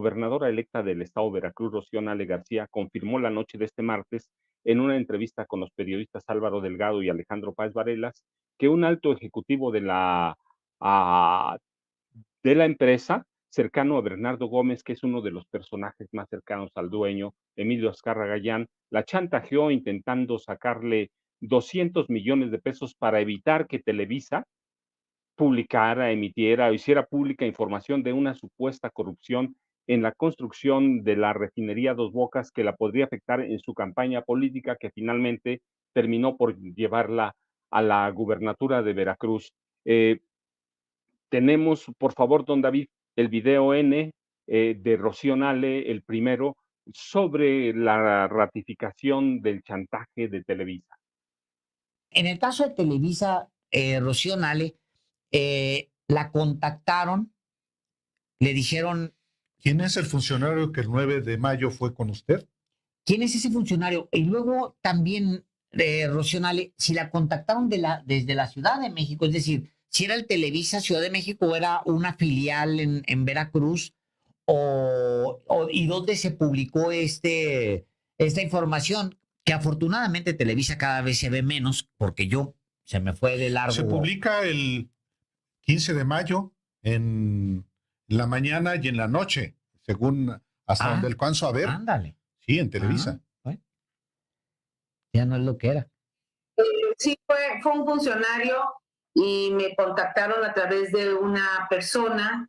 Gobernadora electa del estado de Veracruz, Rocío Nale García, confirmó la noche de este martes, en una entrevista con los periodistas Álvaro Delgado y Alejandro Páez Varelas, que un alto ejecutivo ah, de la empresa, cercano a Bernardo Gómez, que es uno de los personajes más cercanos al dueño, Emilio Azcárraga Gallán, la chantajeó intentando sacarle 200 millones de pesos para evitar que Televisa publicara, emitiera o hiciera pública información de una supuesta corrupción en la construcción de la refinería Dos Bocas que la podría afectar en su campaña política, que finalmente terminó por llevarla a la gubernatura de Veracruz. Tenemos, por favor, don David, el video N de Rocío Nale, el primero, sobre la ratificación del chantaje de Televisa. En el caso de Televisa, Rocío Nale, la contactaron, le dijeron, ¿Quién es el funcionario que el 9 de mayo fue con usted? ¿quién es ese funcionario? Y luego también, Rocío Nale, si la contactaron desde la Ciudad de México, es decir, si era el Televisa Ciudad de México o era una filial en Veracruz, y dónde se publicó esta información, que afortunadamente Televisa cada vez se ve menos, porque se me fue de largo. Se publica el 15 de mayo en la mañana y en la noche, según hasta donde alcanzo a ver. Ándale. Sí, en Televisa. Bueno, ya no es lo que era. Sí, fue un funcionario y me contactaron a través de una persona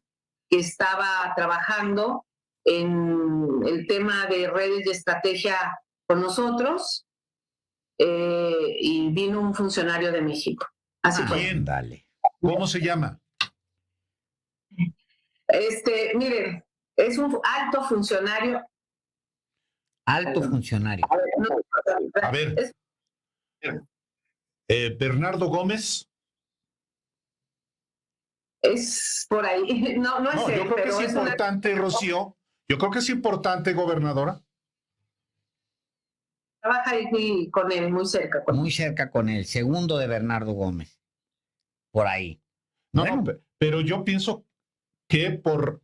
que estaba trabajando en el tema de redes de estrategia con nosotros, y vino un funcionario de México. Así fue. Bien. Dale. ¿Cómo se llama? Miren, es un alto funcionario. Alto funcionario. A ver. Bernardo Gómez. Es por ahí. No es No, él, yo creo que pero es importante, Rocío. Yo creo que es importante, gobernadora. Trabaja ahí con él, muy cerca. Muy cerca con el segundo de Bernardo Gómez. Por ahí. No, Bueno, pero yo pienso que por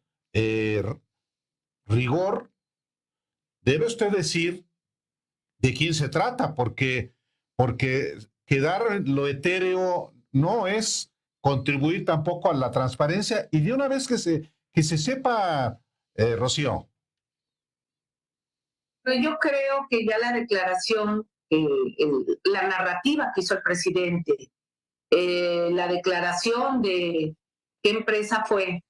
rigor debe usted decir de quién se trata, porque quedar lo etéreo no es contribuir tampoco a la transparencia, y de una vez que se sepa, Rocío. Pero yo creo que ya la declaración, la narrativa que hizo el presidente, la declaración de qué empresa fue,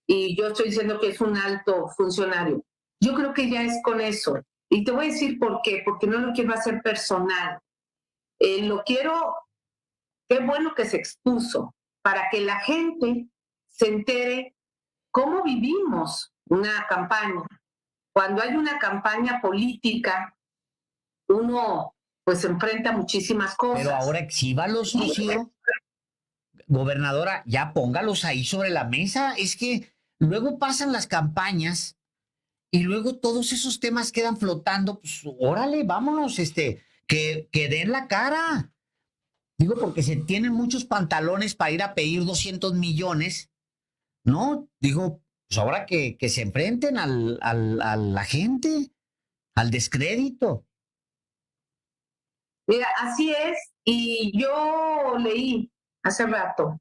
y yo estoy diciendo que es un alto funcionario, yo creo que ya es con eso. Y te voy a decir por qué, porque no lo quiero hacer personal. Qué bueno que se expuso, para que la gente se entere cómo vivimos una campaña. Cuando hay una campaña política, uno pues enfrenta muchísimas cosas. pero ahora exhíbalos, Rocío. Gobernadora, ya póngalos ahí sobre la mesa. Es que luego pasan las campañas y luego todos esos temas quedan flotando. Pues órale, vámonos, que den la cara. Digo, porque se tienen muchos pantalones para ir a pedir 200 millones, ¿no? Digo, pues ahora que se enfrenten a la gente, al descrédito. Mira, así es, y yo leí hace rato,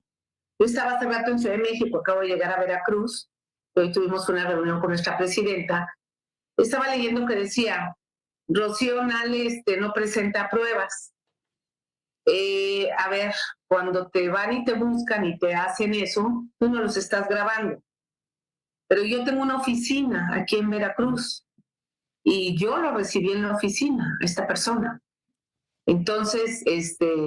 yo estaba hace rato en Ciudad de México, acabo de llegar a Veracruz, hoy tuvimos una reunión con nuestra presidenta, estaba leyendo que decía, Rocío Nale no presenta pruebas. A ver, cuando te van y te buscan y te hacen eso, tú no los estás grabando. Pero yo tengo una oficina aquí en Veracruz y yo lo recibí en la oficina, esta persona. Entonces,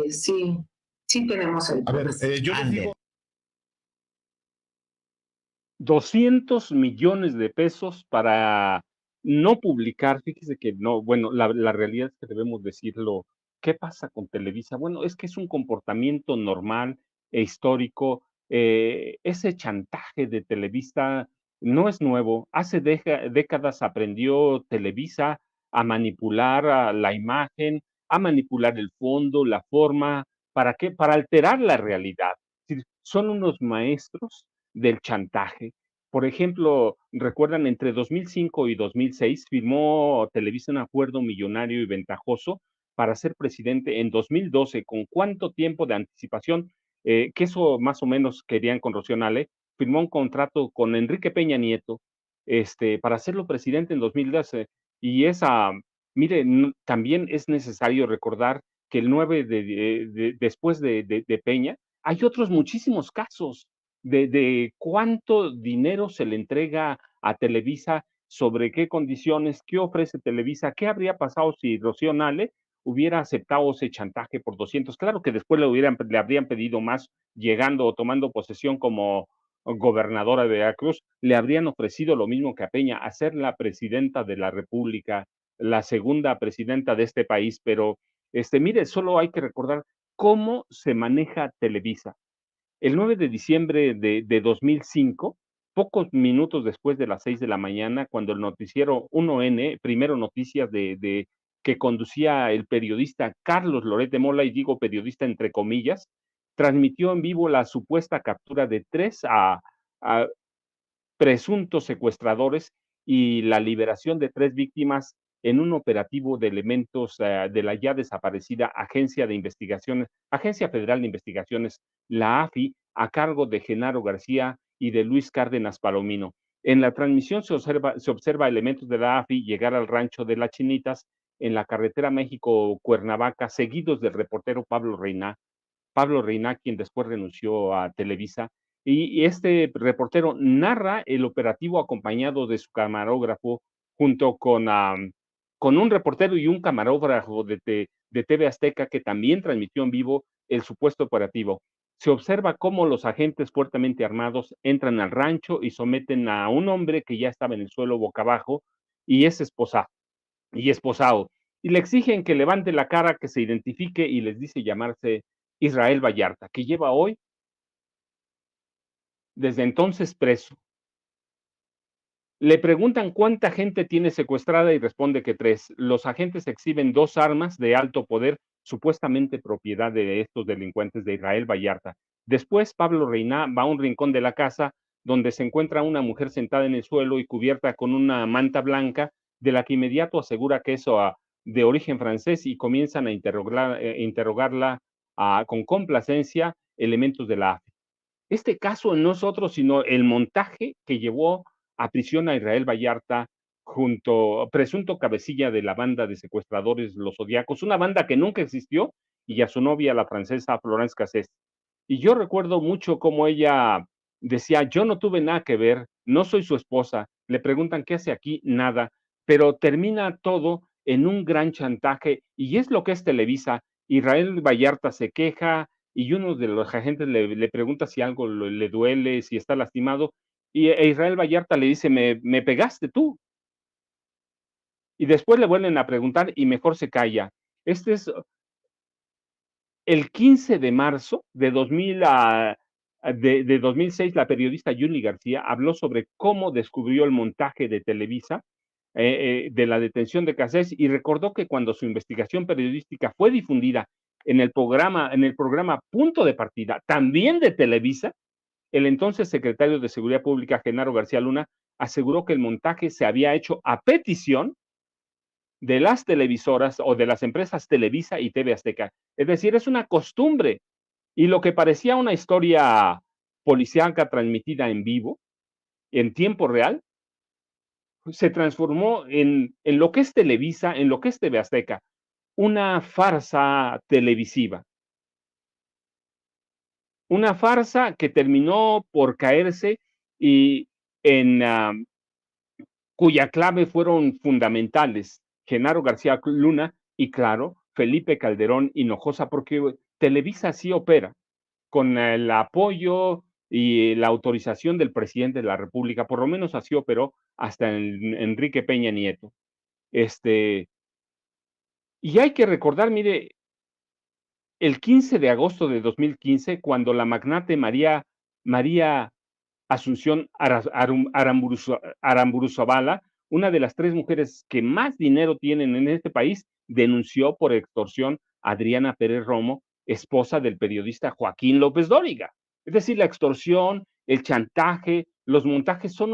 sí tenemos el... A ver, yo les digo... 200 millones de pesos para no publicar. Fíjese que no, bueno, la realidad es que debemos decirlo. ¿Qué pasa con Televisa? Bueno, es que es un comportamiento normal e histórico. Ese chantaje de Televisa no es nuevo. Hace décadas aprendió Televisa a manipular a la imagen, a manipular el fondo, la forma. ¿Para qué? Para alterar la realidad. Es decir, son unos maestros del chantaje. Por ejemplo, recuerdan, entre 2005 y 2006 firmó Televisa un acuerdo millonario y ventajoso para ser presidente en 2012. ¿Con cuánto tiempo de anticipación? Que eso más o menos querían con Rocío Nale. Firmó un contrato con Enrique Peña Nieto, para hacerlo presidente en 2012. Y mire, también es necesario recordar que el 9 después de Peña, hay otros muchísimos casos de cuánto dinero se le entrega a Televisa, sobre qué condiciones, qué ofrece Televisa, qué habría pasado si Rocío Nale hubiera aceptado ese chantaje por 200. Claro que después le habrían pedido más, llegando o tomando posesión como gobernadora de Veracruz, le habrían ofrecido lo mismo que a Peña, hacer la presidenta de la República, la segunda presidenta de este país, pero mire, solo hay que recordar cómo se maneja Televisa. El 9 de diciembre de 2005, pocos minutos después de las 6 de la mañana, cuando el noticiero 1N, Primero Noticias, que conducía el periodista Carlos Loret de Mola, y digo periodista entre comillas, transmitió en vivo la supuesta captura de 3 a presuntos secuestradores y la liberación de 3 víctimas en un operativo de elementos de la ya desaparecida Agencia Federal de Investigaciones, la AFI, a cargo de Genaro García y de Luis Cárdenas Palomino. En la transmisión se observa elementos de la AFI llegar al rancho de Las Chinitas en la carretera México-Cuernavaca, seguidos del reportero Pablo Reina, quien después renunció a Televisa, y este reportero narra el operativo acompañado de su camarógrafo, junto con un reportero y un camarógrafo de TV Azteca, que también transmitió en vivo el supuesto operativo. Se observa cómo los agentes fuertemente armados entran al rancho y someten a un hombre que ya estaba en el suelo boca abajo y es esposado, y le exigen que levante la cara, que se identifique, y les dice llamarse Israel Vallarta, que lleva hoy, desde entonces, preso. Le preguntan cuánta gente tiene secuestrada y responde que 3. Los agentes exhiben 2 armas de alto poder, supuestamente propiedad de estos delincuentes de Israel Vallarta. Después, Pablo Reina va a un rincón de la casa donde se encuentra una mujer sentada en el suelo y cubierta con una manta blanca, de la que inmediato asegura que es de origen francés, y comienzan a interrogarla con complacencia elementos de la AFI. Este caso no es otro sino el montaje que llevó a prisión a Israel Vallarta, presunto cabecilla de la banda de secuestradores Los Zodiacos, una banda que nunca existió, y a su novia, la francesa Florence Cassés. Y yo recuerdo mucho cómo ella decía: yo no tuve nada que ver, no soy su esposa. Le preguntan qué hace aquí, nada, pero termina todo en un gran chantaje, y es lo que es Televisa. Israel Vallarta se queja, y uno de los agentes le pregunta si algo le duele, si está lastimado, y Israel Vallarta le dice: me pegaste tú. Y después le vuelven a preguntar y mejor se calla. Este es el 15 de marzo de 2006, la periodista Yuli García habló sobre cómo descubrió el montaje de Televisa, de la detención de Cassés, y recordó que cuando su investigación periodística fue difundida en el programa Punto de Partida, también de Televisa, el entonces secretario de Seguridad Pública, Genaro García Luna, aseguró que el montaje se había hecho a petición de las televisoras o de las empresas Televisa y TV Azteca. Es decir, es una costumbre. Y lo que parecía una historia policíaca transmitida en vivo, en tiempo real, se transformó en lo que es Televisa, en lo que es TV Azteca, una farsa televisiva. Una farsa que terminó por caerse, y cuya clave fueron fundamentales Genaro García Luna y, claro, Felipe Calderón Hinojosa, porque Televisa sí opera con el apoyo y la autorización del presidente de la República. Por lo menos así operó hasta Enrique Peña Nieto. Y hay que recordar, mire, el 15 de agosto de 2015, cuando la magnate María Asunción Aramburu Zavala, una de las 3 mujeres que más dinero tienen en este país, denunció por extorsión a Adriana Pérez Romo, esposa del periodista Joaquín López Dóriga. Es decir, la extorsión, el chantaje, los montajes son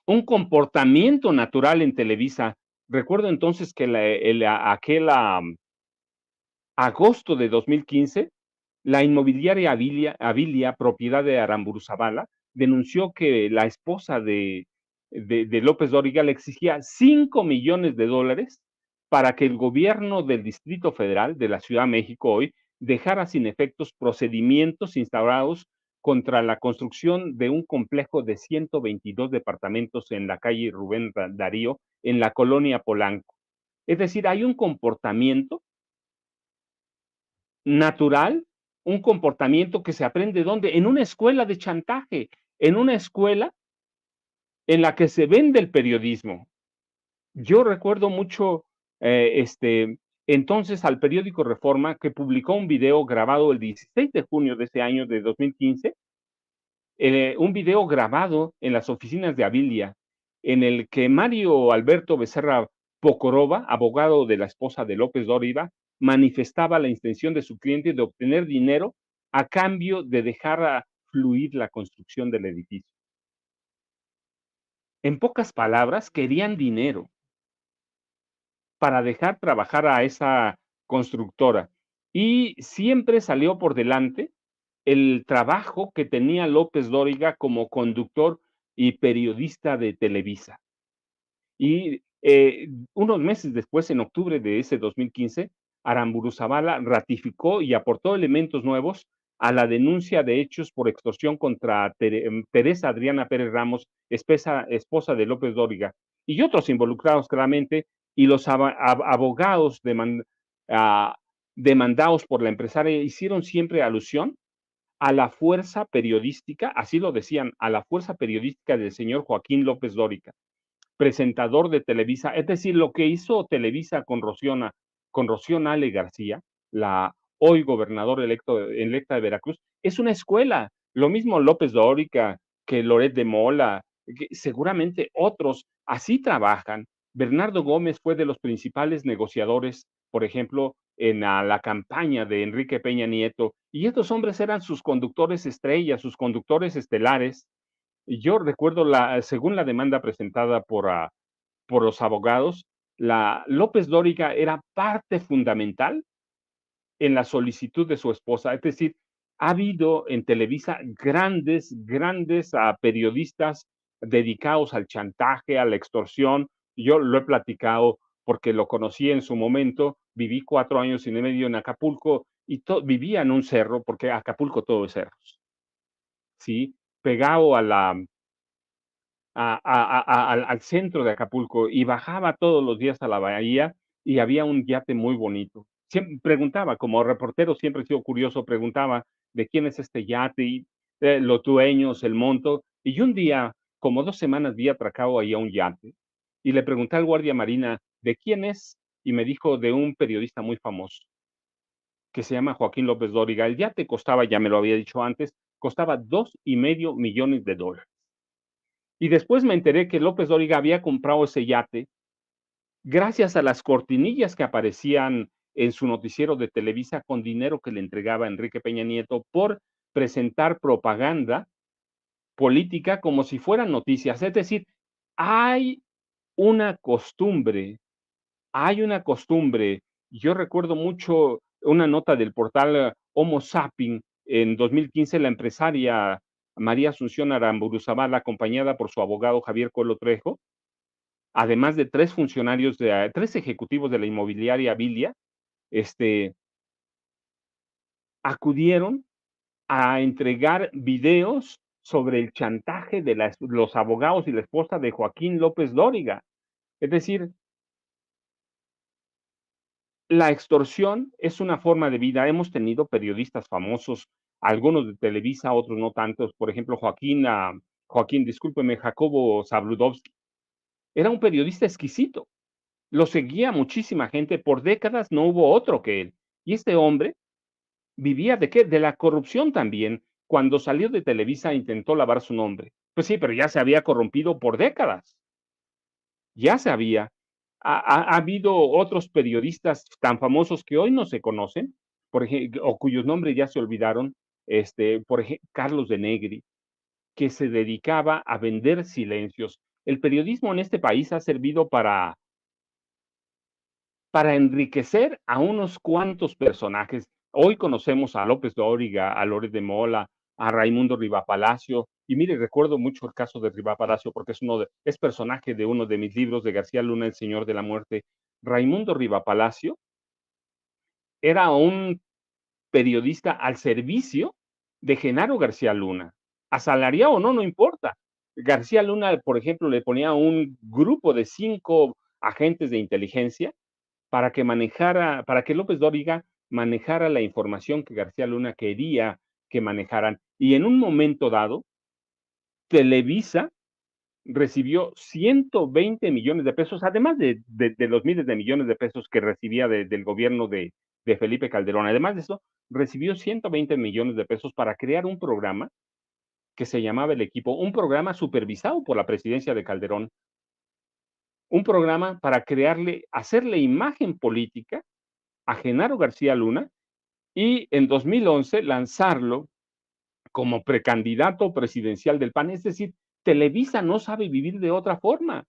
un comportamiento natural en Televisa. Recuerdo entonces que aquel agosto de 2015, la inmobiliaria Avilia, propiedad de Aramburu Zavala, denunció que la esposa de López Dóriga le exigía $5 millones para que el gobierno del Distrito Federal de la Ciudad de México hoy dejara sin efectos procedimientos instaurados contra la construcción de un complejo de 122 departamentos en la calle Rubén Darío, en la colonia Polanco. Es decir, hay un comportamiento natural, un comportamiento que se aprende ¿dónde? En una escuela de chantaje, en una escuela en la que se vende el periodismo. Yo recuerdo mucho entonces al periódico Reforma, que publicó un video grabado el 16 de junio de ese año de 2015, un video grabado en las oficinas de Avilia, en el que Mario Alberto Becerra Pocoroba, abogado de la esposa de López Dóriga, manifestaba la intención de su cliente de obtener dinero a cambio de dejar fluir la construcción del edificio. En pocas palabras, querían dinero para dejar trabajar a esa constructora. Y siempre salió por delante el trabajo que tenía López Dóriga como conductor y periodista de Televisa. Y unos meses después, en octubre de ese 2015, Aramburu Zavala ratificó y aportó elementos nuevos a la denuncia de hechos por extorsión contra Teresa Adriana Pérez Ramos, esposa de López Dóriga, y otros involucrados claramente, y los abogados demandados por la empresaria hicieron siempre alusión a la fuerza periodística, así lo decían, a la fuerza periodística del señor Joaquín López Dóriga, presentador de Televisa. Es decir, lo que hizo Televisa con Rocío Nale García, la hoy gobernadora electa de Veracruz, es una escuela. Lo mismo López Dóriga, que Loret de Mola, que seguramente otros así trabajan. Bernardo Gómez fue de los principales negociadores, por ejemplo, en la campaña de Enrique Peña Nieto, y estos hombres eran sus conductores estrellas, sus conductores estelares. Y yo recuerdo, según la demanda presentada por los abogados, López Dóriga era parte fundamental en la solicitud de su esposa. Es decir, ha habido en Televisa grandes periodistas dedicados al chantaje, a la extorsión. Yo lo he platicado porque lo conocí en su momento, viví 4 años y medio en Acapulco y vivía en un cerro, porque Acapulco todo es cerros, ¿sí? Pegado al centro de Acapulco, y bajaba todos los días a la bahía y había un yate muy bonito. Siempre preguntaba, como reportero siempre he sido curioso, preguntaba de quién es este yate, y los dueños, el monto. Y un día, como 2 semanas, vi atracado ahí a un yate y le pregunté al guardia marina de quién es, y me dijo de un periodista muy famoso que se llama Joaquín López Dóriga. El yate costaba, ya me lo había dicho antes, costaba $2.5 millones. Y después me enteré que López Dóriga había comprado ese yate gracias a las cortinillas que aparecían en su noticiero de Televisa con dinero que le entregaba Enrique Peña Nieto por presentar propaganda política como si fueran noticias. Es decir, hay una costumbre, yo recuerdo mucho una nota del portal Homo Sapien en 2015, la empresaria María Asunción Aramburu Zavala, acompañada por su abogado Javier Colo Trejo, además de 3 ejecutivos de la inmobiliaria Avilia, acudieron a entregar videos sobre el chantaje de los abogados y la esposa de Joaquín López Dóriga. Es decir, la extorsión es una forma de vida. Hemos tenido periodistas famosos, algunos de Televisa, otros no tantos. Por ejemplo, Jacobo Zabludovsky. Era un periodista exquisito. Lo seguía muchísima gente. Por décadas no hubo otro que él. Y este hombre vivía ¿de qué? De la corrupción también. Cuando salió de Televisa intentó lavar su nombre. Pues sí, pero ya se había corrompido por décadas. Ya se había. Ha habido otros periodistas tan famosos que hoy no se conocen, por ejemplo, o cuyos nombres ya se olvidaron, por ejemplo, Carlos de Negri. que se dedicaba a vender silencios. El periodismo en este país ha servido para enriquecer a unos cuantos personajes. Hoy conocemos a López Dóriga, a Loret de Mola, a Raimundo Rivapalacio, y mire, recuerdo mucho el caso de Rivapalacio porque es personaje de uno de mis libros de García Luna, El Señor de la Muerte. Raimundo Rivapalacio era un periodista al servicio de Genaro García Luna, asalariado o no, no importa. García Luna, por ejemplo, le ponía un grupo de 5 agentes de inteligencia para que López Dóriga manejara la información que García Luna quería que manejaran. Y en un momento dado, Televisa recibió 120 millones de pesos, además de los miles de millones de pesos que recibía del gobierno de Felipe Calderón. Además de eso, recibió 120 millones de pesos para crear un programa que se llamaba El Equipo, un programa supervisado por la presidencia de Calderón, un programa para hacerle imagen política a Genaro García Luna y en 2011 lanzarlo como precandidato presidencial del PAN. Es decir, Televisa no sabe vivir de otra forma.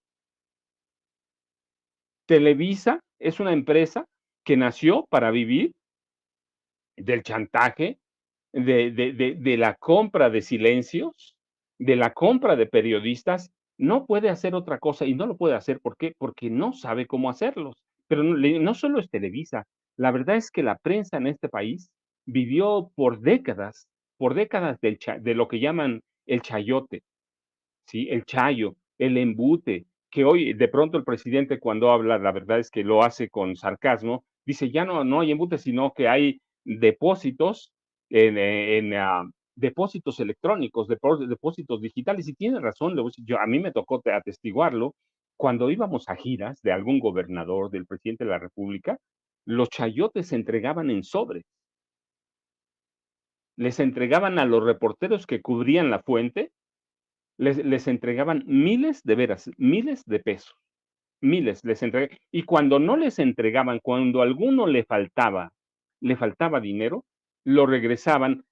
Televisa es una empresa que nació para vivir del chantaje, de la compra de silencios, de la compra de periodistas. No puede hacer otra cosa y no lo puede hacer. ¿Por qué? Porque no sabe cómo hacerlos. Pero no solo es Televisa. La verdad es que la prensa en este país vivió por décadas de lo que llaman el chayote, ¿sí? El chayo, el embute, que hoy de pronto el presidente cuando habla, la verdad es que lo hace con sarcasmo, dice ya no hay embute, sino que hay depósitos depósitos electrónicos, depósitos digitales, y tiene razón, a mí me tocó atestiguarlo, cuando íbamos a giras de algún gobernador, del presidente de la República, los chayotes se entregaban en sobre, les entregaban a los reporteros que cubrían la fuente, les entregaban miles, de veras, miles de pesos, miles les entregaban. Y cuando no les entregaban, cuando a alguno le faltaba dinero, lo regresaban,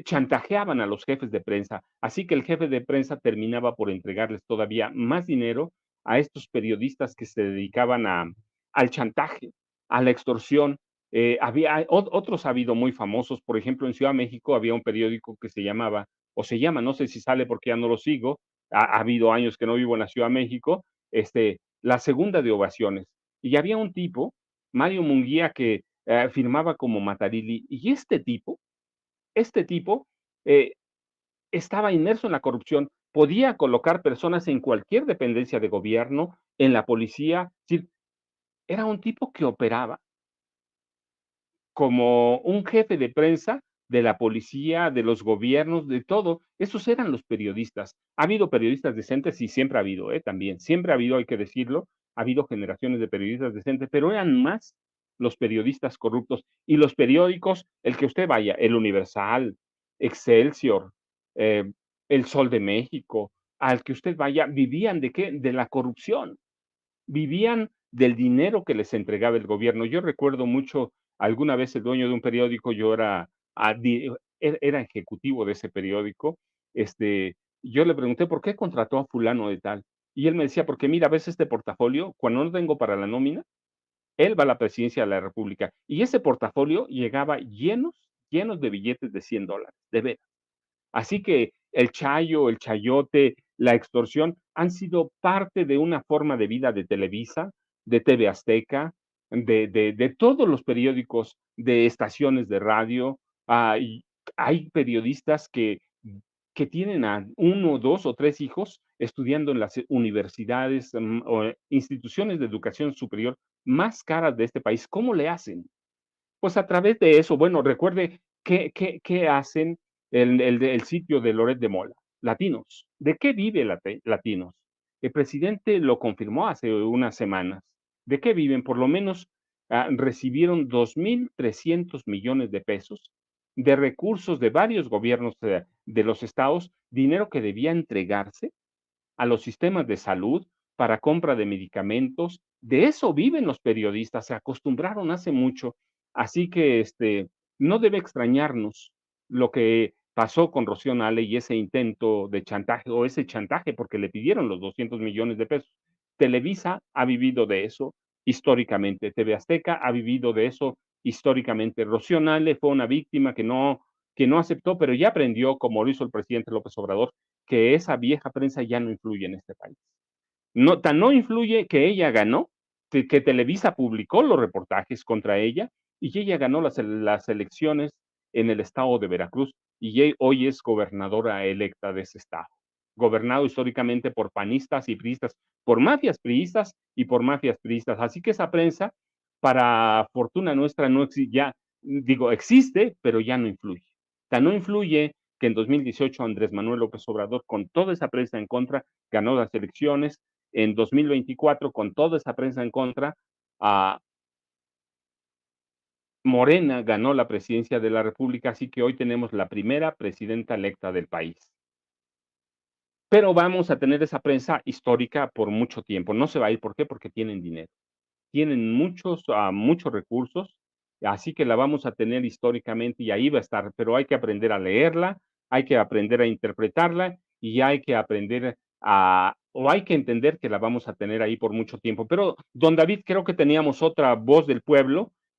chantajeaban a los jefes de prensa. Así que el jefe de prensa terminaba por entregarles todavía más dinero a estos periodistas que se dedicaban al chantaje, a la extorsión. Otros ha habido muy famosos, por ejemplo, en Ciudad de México había un periódico que se llamaba, o se llama, no sé si sale porque ya no lo sigo, ha habido años que no vivo en la Ciudad de México, La Segunda de Ovaciones. Y había un tipo, Mario Munguía, que firmaba como Matarili, y este tipo eh, estaba inmerso en la corrupción, podía colocar personas en cualquier dependencia de gobierno, en la policía, es decir, era un tipo que operaba como un jefe de prensa de la policía, de los gobiernos, de todo. Esos eran los periodistas. Ha habido periodistas decentes, y siempre ha habido, también. Siempre ha habido, hay que decirlo, ha habido generaciones de periodistas decentes, pero eran más los periodistas corruptos. Y los periódicos, el que usted vaya, El Universal, Excelsior, El Sol de México, al que usted vaya, vivían ¿de qué? De la corrupción, vivían del dinero que les entregaba el gobierno. Yo recuerdo mucho, alguna vez el dueño de un periódico, yo era ejecutivo de ese periódico, yo le pregunté por qué contrató a fulano de tal. Y él me decía, porque mira, ves este portafolio, cuando no tengo para la nómina, él va a la presidencia de la República. Y ese portafolio llegaba llenos de billetes de $100, de veras. Así que el chayo, el chayote, la extorsión han sido parte de una forma de vida de Televisa, de TV Azteca, de todos los periódicos, de estaciones de radio. Hay periodistas que tienen a 1, 2 o 3 hijos estudiando en las universidades o instituciones de educación superior más caras de este país. ¿Cómo le hacen? Pues a través de eso, bueno, recuerde qué hacen el sitio de Loret de Mola, Latinos. ¿De qué vive Latinos? El presidente lo confirmó hace unas semanas. ¿De qué viven? Por lo menos recibieron 2.300 millones de pesos de recursos de varios gobiernos de los estados, dinero que debía entregarse a los sistemas de salud para compra de medicamentos. De eso viven los periodistas, se acostumbraron hace mucho. Así que no debe extrañarnos lo que pasó con Rocío Nale y ese intento de chantaje, o ese chantaje, porque le pidieron los 200 millones de pesos. Televisa ha vivido de eso históricamente, TV Azteca ha vivido de eso históricamente. Rocío Nale fue una víctima que no aceptó, pero ya aprendió, como lo hizo el presidente López Obrador, que esa vieja prensa ya no influye en este país. No, tan no influye que ella ganó, que Televisa publicó los reportajes contra ella y ella ganó las elecciones en el estado de Veracruz y hoy es gobernadora electa de ese estado, gobernado históricamente por panistas y priistas, por mafias priistas y por mafias priistas. Así que esa prensa, para fortuna nuestra, no ya, digo, existe, pero ya no influye. Tan no influye que en 2018 Andrés Manuel López Obrador, con toda esa prensa en contra, ganó las elecciones. En 2024, con toda esa prensa en contra, Morena ganó la presidencia de la República, así que hoy tenemos la primera presidenta electa del país. Pero vamos a tener esa prensa histórica por mucho tiempo. No se va a ir. ¿Por qué? Porque tienen dinero. Tienen muchos recursos, así que la vamos a tener históricamente y ahí va a estar. Pero hay que aprender a leerla, hay que aprender a interpretarla y hay que aprender o hay que entender que la vamos a tener ahí por mucho tiempo. Pero, don David, creo que teníamos otra voz del pueblo